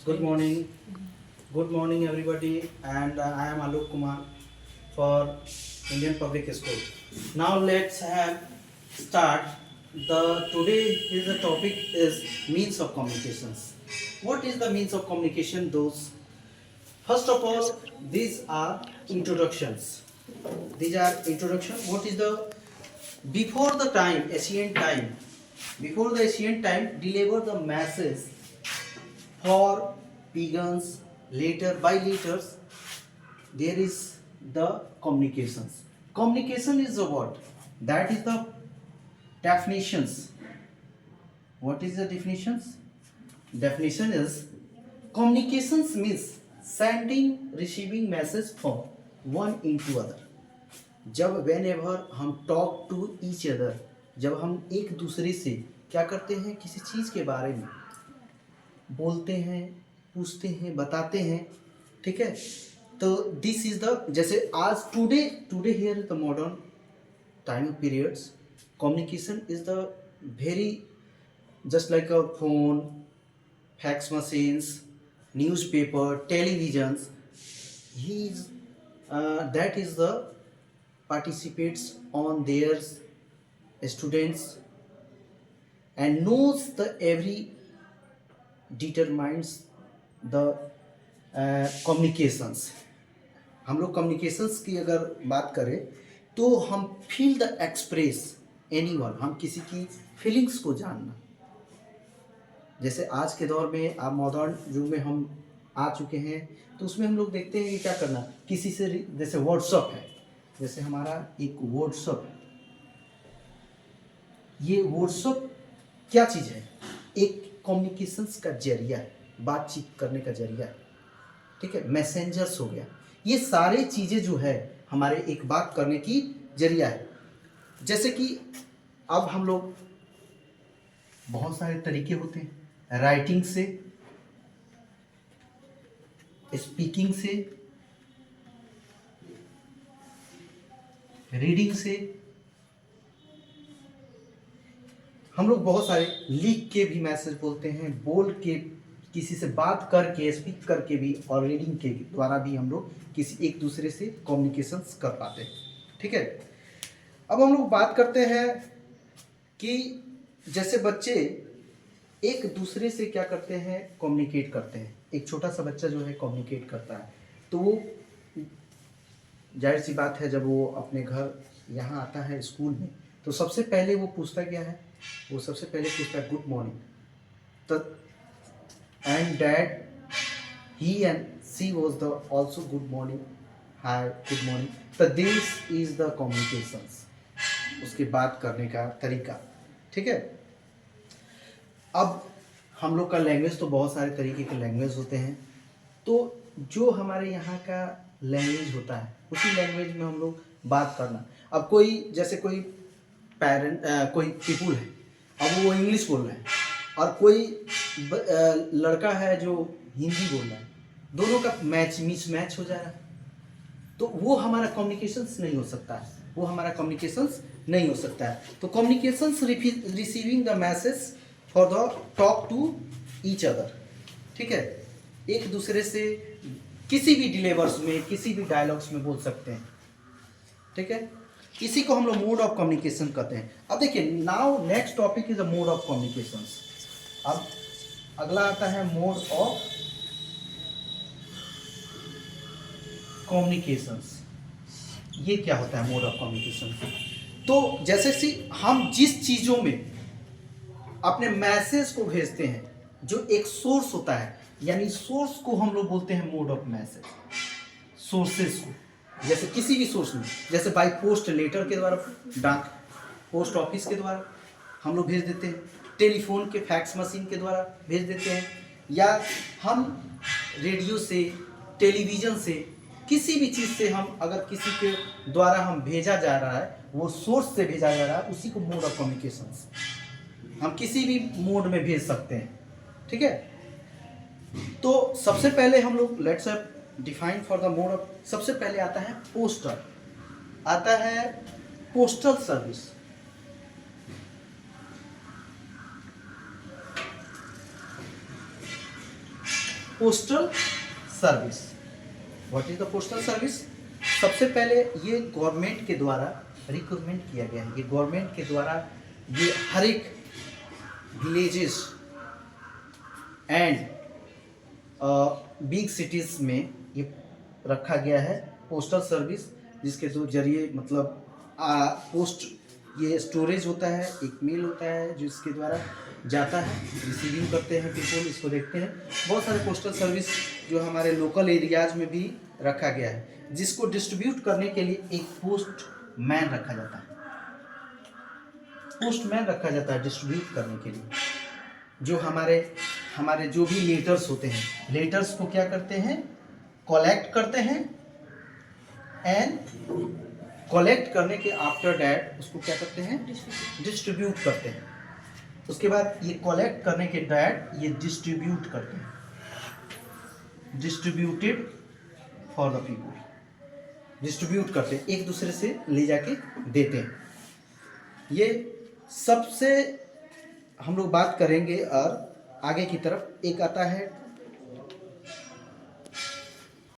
Good morning. Good morning, everybody. And I am Alok Kumar for Indian Public School. Now let's have start. The today is the topic is means of communications. What is the means of communication? Those first of all, these are introductions. These are introduction. What is the before the time ancient time? Before the ancient time, deliver the message for pagans, later by letters, there is the communications. Communication is the what? That is the definitions. What is the definitions? Definition is communications means sending, receiving message from one into other. जब when ever हम talk to each other, जब हम एक दूसरे से क्या करते हैं, किसी चीज़ के बारे में बोलते हैं, पूछते हैं, बताते हैं, ठीक है। तो दिस इज द जैसे आज today today here the modern time periods communication is the very just like a phone, fax machines, newspaper, televisions, he is that is the participates on their students and knows the every determines the communications. हम लोग communications की अगर बात करें तो हम feel the express anyone, हम किसी की feelings को जानना। जैसे आज के दौर में आप मॉडर्न युग में हम आ चुके हैं, तो उसमें हम लोग देखते हैं कि क्या करना, किसी से जैसे व्हाट्सअप है, जैसे हमारा एक व्हाट्सअप, ये व्हाट्सअप क्या चीज़ है, एक कम्युनिकेशंस का जरिया है, बातचीत करने का जरिया है, ठीक है। मैसेंजर्स हो गया, ये सारे चीज़ें जो है हमारे एक बात करने की जरिया है। जैसे कि अब हम लोग बहुत सारे तरीके होते हैं, राइटिंग से, स्पीकिंग से, रीडिंग से, हम लोग बहुत सारे लिख के भी मैसेज बोलते हैं, बोल के, किसी से बात करके, स्पीक करके भी, और रीडिंग के द्वारा भी हम लोग किसी एक दूसरे से कम्युनिकेशंस कर पाते हैं, ठीक है। अब हम लोग बात करते हैं कि जैसे बच्चे एक दूसरे से क्या करते हैं, कम्युनिकेट करते हैं। एक छोटा सा बच्चा जो है कम्युनिकेट करता है, तो वो जाहिर सी बात है, जब वो अपने घर यहाँ आता है स्कूल में, तो सबसे पहले वो पूछता क्या है, वो सबसे पहले पूछता है गुड मॉर्निंग, तो and dad he and she was the also good morning, hi good morning, तो दिस इज द कम्युनिकेशंस, उसके बात करने का तरीका, ठीक है। अब हम लोग का लैंग्वेज तो बहुत सारे तरीके के लैंग्वेज होते हैं, तो जो हमारे यहाँ का लैंग्वेज होता है उसी लैंग्वेज में हम लोग बात करना। अब कोई जैसे कोई कोई पीपुल है, अब वो इंग्लिश बोल रहे हैं, और कोई लड़का है जो हिंदी बोल रहा है, दोनों का मिसमैच हो जा रहा है, तो वो हमारा कम्युनिकेशंस नहीं हो सकता है, वो हमारा कम्युनिकेशंस नहीं हो सकता है। तो communications receiving the message for the talk to each other, ठीक है, एक दूसरे से किसी भी डिलीवर्स में, किसी भी डायलॉग्स में बोल सकते हैं, ठीक है। इसी को हम लोग मोड ऑफ कम्युनिकेशन कहते हैं। अब देखिए, now next topic is a mode of communications. अब अगला आता है मोड ऑफ कम्युनिकेशंस। ये क्या होता है मोड ऑफ कम्युनिकेशन? तो जैसे कि हम जिस चीज़ों में अपने मैसेज को भेजते हैं, जो एक सोर्स होता है, यानी सोर्स को हम लोग बोलते हैं मोड ऑफ मैसेज, सोर्सेस को। जैसे किसी भी सोर्स में, जैसे बाई पोस्ट लेटर के द्वारा, डाक पोस्ट ऑफिस के द्वारा हम लोग भेज देते हैं, टेलीफोन के फैक्स मशीन के द्वारा भेज देते हैं, या हम रेडियो से, टेलीविज़न से, किसी भी चीज़ से हम अगर किसी के द्वारा हम भेजा जा रहा है, वो सोर्स से भेजा जा रहा है, उसी को मोड ऑफ कम्युनिकेशंस, हम किसी भी मोड में भेज सकते हैं, ठीक है। तो सबसे पहले हम लोग let's define for the mode of, सबसे पहले आता है पोस्टल, आता है postal service. Postal service. What is the postal service? सबसे पहले ये गवर्नमेंट के द्वारा रिक्रूटमेंट किया गया है। ये गवर्नमेंट के द्वारा ये हर एक विलेजेस एंड बिग सिटीज़ में ये रखा गया है पोस्टल सर्विस, जिसके दो जरिए मतलब पोस्ट ये स्टोरेज होता है, एक मेल होता है जिसके द्वारा जाता है, रिसीविंग करते हैं पीपल, इसको देखते हैं। बहुत सारे पोस्टल सर्विस जो हमारे लोकल एरियाज में भी रखा गया है, जिसको डिस्ट्रीब्यूट करने के लिए एक पोस्टमैन रखा जाता है। पोस्टमैन रखा जाता है डिस्ट्रीब्यूट करने के लिए। जो हमारे जो भी लेटर्स होते हैं, लेटर्स को क्या करते हैं, कलेक्ट करते हैं एंड कलेक्ट करने के आफ्टर डैट उसको क्या करते हैं, डिस्ट्रीब्यूट करते हैं। उसके बाद ये कलेक्ट करने के डैट ये डिस्ट्रीब्यूट करते हैं, distributed for the people, distribute करते हैं, एक दूसरे से ले जाके देते हैं। ये सबसे हम लोग बात करेंगे और आगे की तरफ एक आता है